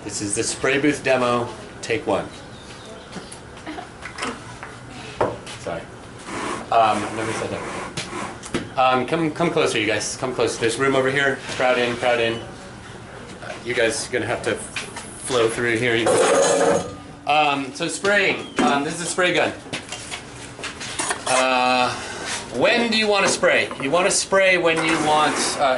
This is the spray booth demo, take one. Sorry. I've never said that. Come closer, you guys. Come closer. There's room over here. Crowd in, crowd in. You guys are gonna have to flow through here. So spraying. This is a spray gun. When do you want to spray? You want to spray when you want,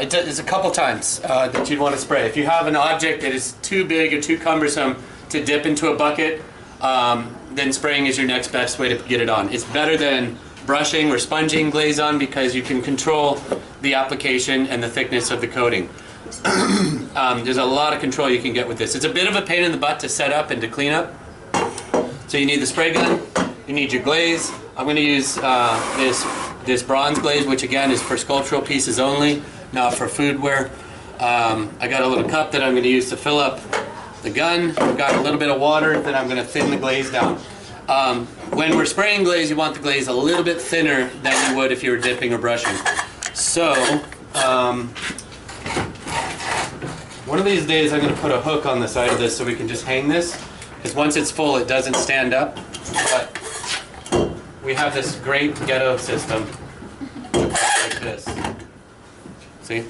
there's a couple times that you'd want to spray. If you have an object that is too big or too cumbersome to dip into a bucket, then spraying is your next best way to get it on. It's better than brushing or sponging glaze on because you can control the application and the thickness of the coating. There's a lot of control you can get with this. It's a bit of a pain in the butt to set up and to clean up. So you need the spray gun, you need your glaze. I'm going to use this bronze glaze, which again is for sculptural pieces only, not for foodware. I got a little cup that I'm going to use to fill up the gun. I've got a little bit of water that I'm going to thin the glaze down. When we're spraying glaze, you want the glaze a little bit thinner than you would if you were dipping or brushing. So, one of these days I'm going to put a hook on the side of this so we can just hang this, because once it's full it doesn't stand up. But we have this great ghetto system like this. See?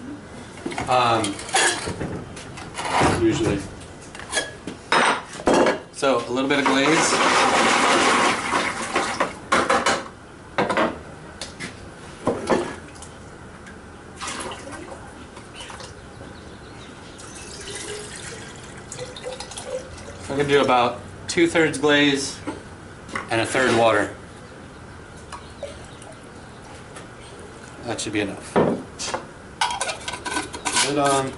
Usually. So a little bit of glaze. I'm going to do about 2/3 glaze and 1/3 water. That should be enough. Lid on.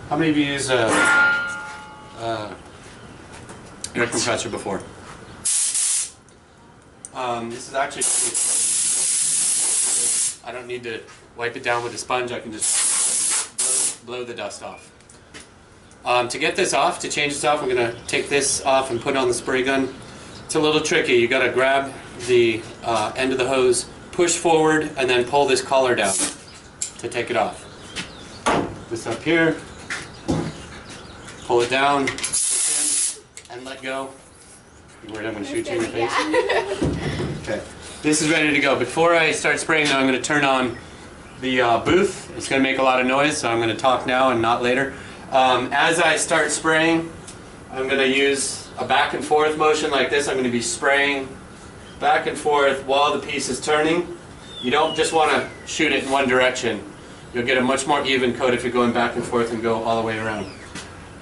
How many of you used air compressor before? This is actually, I don't need to wipe it down with a sponge. I can just blow the dust off. To get this off, to change this off, I'm going to take this off and put it on the spray gun. It's a little tricky. You got to grab the end of the hose, push forward, and then pull this collar down to take it off. This up here, pull it down, push in, and let go. You worried I'm going to shoot you in the face? Okay. This is ready to go. Before I start spraying, though, I'm going to turn on the booth. It's going to make a lot of noise, so I'm going to talk now and not later. As I start spraying, I'm going to use a back and forth motion like this. I'm going to be spraying back and forth while the piece is turning. You don't just want to shoot it in one direction. You'll get a much more even coat if you're going back and forth and go all the way around.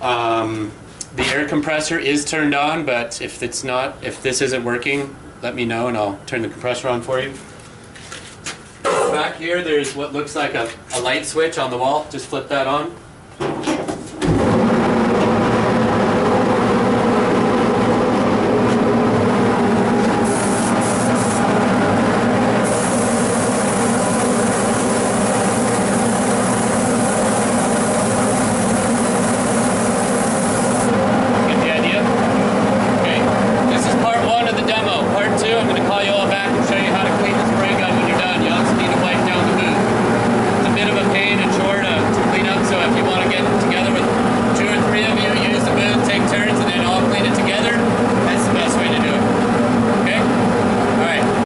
The air compressor is turned on, but if this isn't working, let me know and I'll turn the compressor on for you. Back here, there's what looks like a light switch on the wall. Just flip that on.